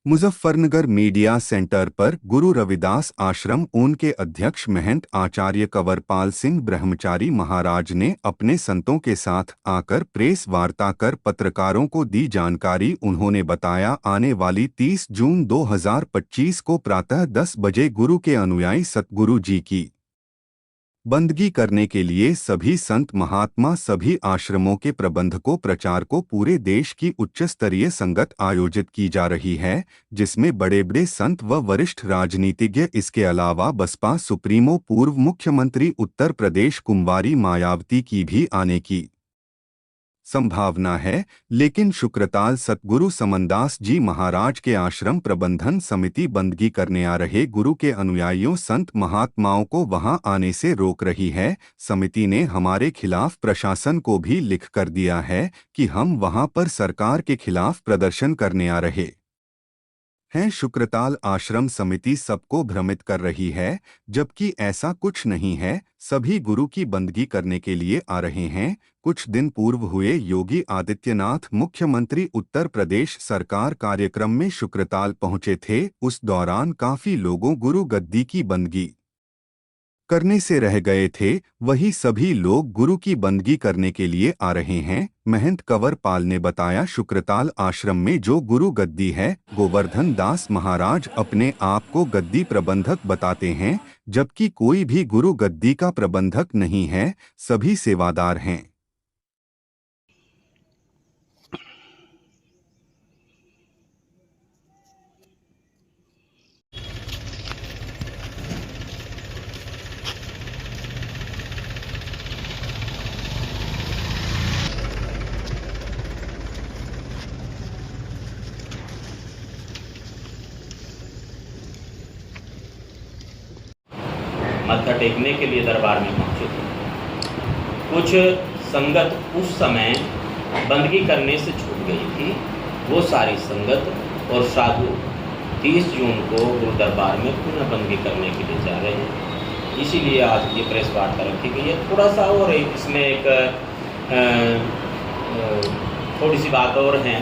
Muzaffarnagar media centre पर गुरु रविदास आश्रम ऊन के अध्यक्ष महंत आचार्य कंवरपाल सिंह ब्रह्मचारी महाराज ने अपने संतों के साथ आकर प्रेस वार्ता कर पत्रकारों को दी जानकारी। उन्होंने बताया, आने वाली 30 जून 2025 को प्रातः 10 बजे गुरु के अनुयायी सतगुरु जी की बंदगी करने के लिए सभी संत महात्मा, सभी आश्रमों के प्रबंधकों, प्रचारकों, पूरे देश की उच्च स्तरीय संगत आयोजित की जा रही है, जिसमें बड़े बड़े संत व वरिष्ठ राजनीतिज्ञ, इसके अलावा बसपा सुप्रीमो पूर्व मुख्यमंत्री उत्तर प्रदेश कुमारी मायावती की भी आने की संभावना है। लेकिन शुक्रताल सतगुरु समनदास जी महाराज के आश्रम प्रबंधन समिति बंदगी करने आ रहे गुरु के अनुयायियों, संत महात्माओं को वहां आने से रोक रही है। समिति ने हमारे खिलाफ प्रशासन को भी लिख कर दिया है कि हम वहां पर सरकार के खिलाफ प्रदर्शन करने आ रहे हैं। शुक्रताल आश्रम समिति सबको भ्रमित कर रही है, जबकि ऐसा कुछ नहीं है। सभी गुरु की बंदगी करने के लिए आ रहे हैं। कुछ दिन पूर्व हुए योगी आदित्यनाथ मुख्यमंत्री उत्तर प्रदेश सरकार कार्यक्रम में शुक्रताल पहुंचे थे। उस दौरान काफी लोगों गुरु गद्दी की बंदगी करने से रह गए थे। वही सभी लोग गुरु की बंदगी करने के लिए आ रहे हैं। महंत कंवरपाल ने बताया, शुक्रताल आश्रम में जो गुरु गद्दी है, गोवर्धन दास महाराज अपने आप को गद्दी प्रबंधक बताते हैं, जबकि कोई भी गुरु गद्दी का प्रबंधक नहीं है, सभी सेवादार हैं। मत्था टेकने के लिए दरबार में पहुंचे थे। कुछ संगत उस समय बंदगी करने से छूट गई थी। वो सारी संगत और साधु 30 जून को गुरु दरबार में पुनः बंदगी करने के लिए जा रहे हैं। इसीलिए आज ये प्रेस वार्ता रखी गई है। थोड़ा सा और इसमें एक थोड़ी सी बात और है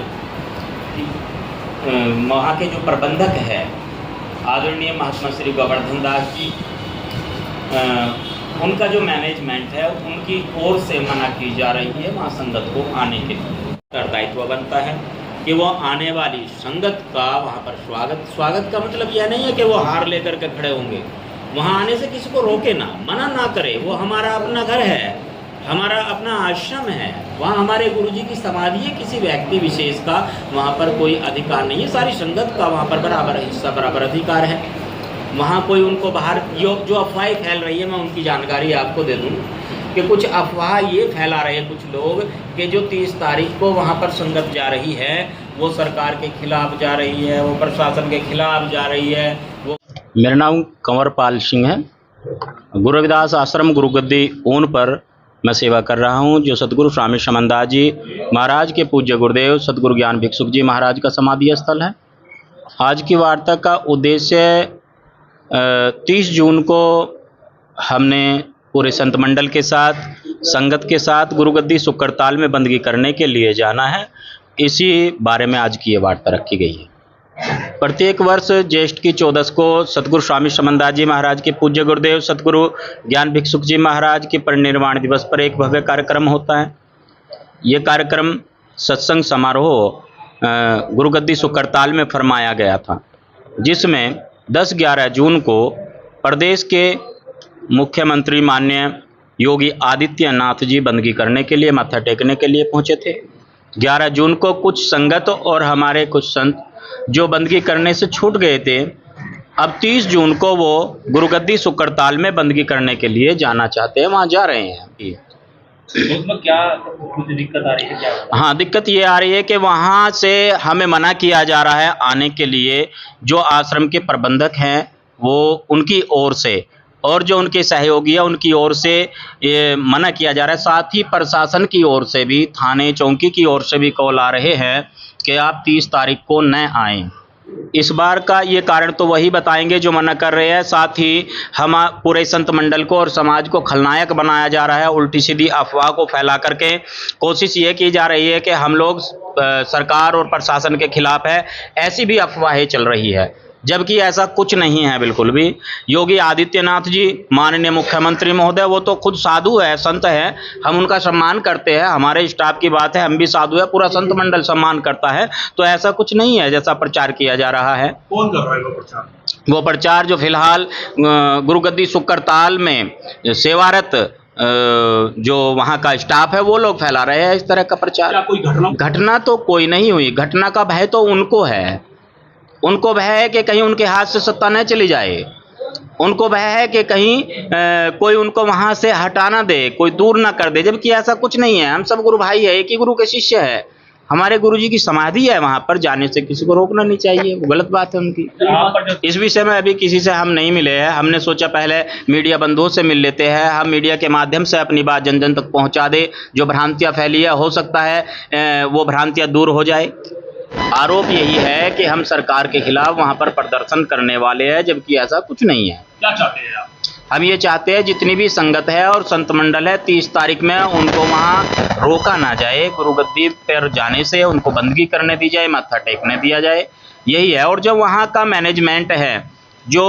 कि वहाँ के जो प्रबंधक है आदरणीय महात्मा श्री गोवर्धन दास जी, उनका जो मैनेजमेंट है उनकी ओर से मना की जा रही है वहाँ संगत को आने के लिए। दायित्व बनता है कि वो आने वाली संगत का वहाँ पर स्वागत का मतलब यह नहीं है कि वो हार लेकर के खड़े होंगे। वहाँ आने से किसी को रोके ना, मना ना करे। वो हमारा अपना घर है, हमारा अपना आश्रम है। वहाँ हमारे गुरुजी की समाधि है। किसी व्यक्ति विशेष का वहाँ पर कोई अधिकार नहीं है। सारी संगत का वहाँ पर बराबर हिस्सा, बराबर अधिकार है। वहाँ कोई उनको बाहर जो अफवाहें फैल रही है, मैं उनकी जानकारी आपको दे दूँ कि कुछ अफवाह ये फैला रहे हैं कुछ लोग कि जो 30 तारीख को वहाँ पर संगत जा रही है वो सरकार के खिलाफ जा रही है, वो प्रशासन के खिलाफ जा रही है। वो मेरा नाम कंवरपाल सिंह है। गुरु रविदास आश्रम गुरुगद्दी ऊन पर मैं सेवा कर रहा हूँ, जो सतगुरु स्वामी समनदास जी महाराज के पूज्य गुरुदेव सतगुरु ज्ञान भिक्षुक जी महाराज का समाधि स्थल है। आज की वार्ता का उद्देश्य 30 जून को हमने पूरे संत मंडल के साथ, संगत के साथ गुरुगद्दी शुक्रताल में बंदगी करने के लिए जाना है। इसी बारे में आज की ये वार्ता रखी गई है। प्रत्येक वर्ष ज्येष्ठ की 14 को सतगुरु स्वामी समनदास जी महाराज के पूज्य गुरुदेव सतगुरु ज्ञान भिक्षुक जी महाराज के परिनिर्वाण दिवस पर एक भव्य कार्यक्रम होता है। ये कार्यक्रम सत्संग समारोह गुरुगद्दी शुक्रताल में फरमाया गया था, जिसमें 10-11 जून को प्रदेश के मुख्यमंत्री माननीय योगी आदित्यनाथ जी बंदगी करने के लिए, माथा टेकने के लिए पहुंचे थे। 11 जून को कुछ संगत और हमारे कुछ संत जो बंदगी करने से छूट गए थे, अब 30 जून को वो गुरुगद्दी शुक्रताल में बंदगी करने के लिए जाना चाहते हैं, वहाँ जा रहे हैं। उसमें क्या कुछ दिक्कत आ रही है? क्या? हाँ, दिक्कत ये आ रही है कि वहाँ से हमें मना किया जा रहा है आने के लिए। जो आश्रम के प्रबंधक हैं वो उनकी ओर से, और जो उनके सहयोगी है उनकी ओर से ये मना किया जा रहा है। साथ ही प्रशासन की ओर से भी, थाने चौकी की ओर से भी कॉल आ रहे हैं कि आप 30 तारीख को न आएं। इस बार का ये कारण तो वही बताएंगे जो मना कर रहे हैं। साथ ही हम पूरे संत मंडल को और समाज को खलनायक बनाया जा रहा है। उल्टी सीधी अफवाह को फैला करके कोशिश ये की जा रही है कि हम लोग सरकार और प्रशासन के खिलाफ है, ऐसी भी अफवाहें चल रही है, जबकि ऐसा कुछ नहीं है बिल्कुल भी। योगी आदित्यनाथ जी माननीय मुख्यमंत्री महोदय, वो तो खुद साधु है, संत है, हम उनका सम्मान करते हैं। हमारे स्टाफ की बात है, हम भी साधु है, पूरा संत मंडल सम्मान करता है। तो ऐसा कुछ नहीं है जैसा प्रचार किया जा रहा है। कौन कर रहा है वो प्रचार? वो प्रचार जो फिलहाल गुरुगद्दी शुक्रताल में सेवारत जो वहाँ का स्टाफ है वो लोग फैला रहे हैं इस तरह का प्रचार। क्या कोई घटना तो कोई नहीं हुई। घटना का भय तो उनको है। उनको भय है कि कहीं उनके हाथ से सत्ता न चली जाए। उनको भय है कि कहीं कोई उनको वहां से हटा ना दे, कोई दूर ना कर दे, जबकि ऐसा कुछ नहीं है। हम सब गुरु भाई है, एक ही गुरु के शिष्य है। हमारे गुरु जी की समाधि है, वहां पर जाने से किसी को रोकना नहीं चाहिए, वो गलत बात है उनकी। इस विषय में अभी किसी से हम नहीं मिले हैं। हमने सोचा पहले मीडिया बंधुओं से मिल लेते हैं, हम मीडिया के माध्यम से अपनी बात जन जन तक पहुंचा दे। जो भ्रांतियां फैली है, हो सकता है वो भ्रांतियां दूर हो जाए। आरोप यही है कि हम सरकार के खिलाफ वहां पर प्रदर्शन करने वाले हैं, जबकि ऐसा कुछ नहीं है। क्या चाहते हैं आप? हम ये चाहते हैं जितनी भी संगत है और संत मंडल है, 30 तारीख में उनको वहां रोका ना जाए, गुरुगद्दी पर जाने से उनको बंदगी करने दी जाए, माथा टेकने दिया जाए, यही है। और जो वहां का मैनेजमेंट है जो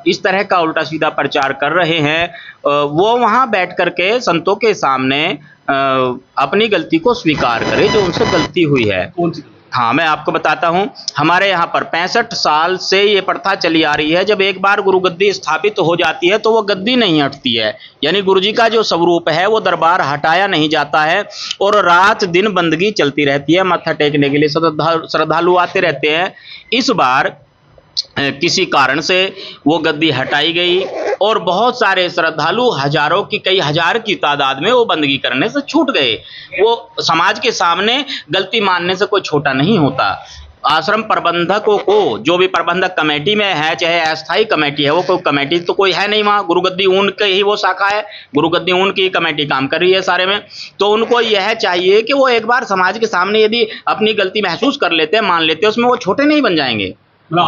इस तरह का उल्टा सीधा प्रचार कर रहे हैं, वो वहां बैठ करके संतों के सामने अपनी गलती को स्वीकार करे जो उनसे गलती हुई है। कौन सी? हाँ, मैं आपको बताता हूँ। हमारे यहाँ पर 65 साल से ये प्रथा चली आ रही है, जब एक बार गुरुगद्दी स्थापित हो जाती है तो वो गद्दी नहीं हटती है। यानी गुरुजी का जो स्वरूप है वो दरबार हटाया नहीं जाता है और रात दिन बंदगी चलती रहती है। माथा टेकने के लिए श्रद्धालु आते रहते हैं। इस बार किसी कारण से वो गद्दी हटाई गई और बहुत सारे श्रद्धालु, हजारों की, कई हजार की तादाद में वो बंदगी करने से छूट गए। वो समाज के सामने गलती मानने से कोई छोटा नहीं होता। आश्रम प्रबंधकों को, जो भी प्रबंधक कमेटी में है, चाहे अस्थायी कमेटी है, वो कोई कमेटी तो कोई है नहीं वहाँ। गुरुगद्दी ऊन की ही वो शाखा है, गुरुगद्दी ऊन की कमेटी काम कर रही है सारे में। तो उनको यह चाहिए कि वो एक बार समाज के सामने यदि अपनी गलती महसूस कर लेते हैं, मान लेते हैं, उसमें वो छोटे नहीं बन जाएंगे। मतलब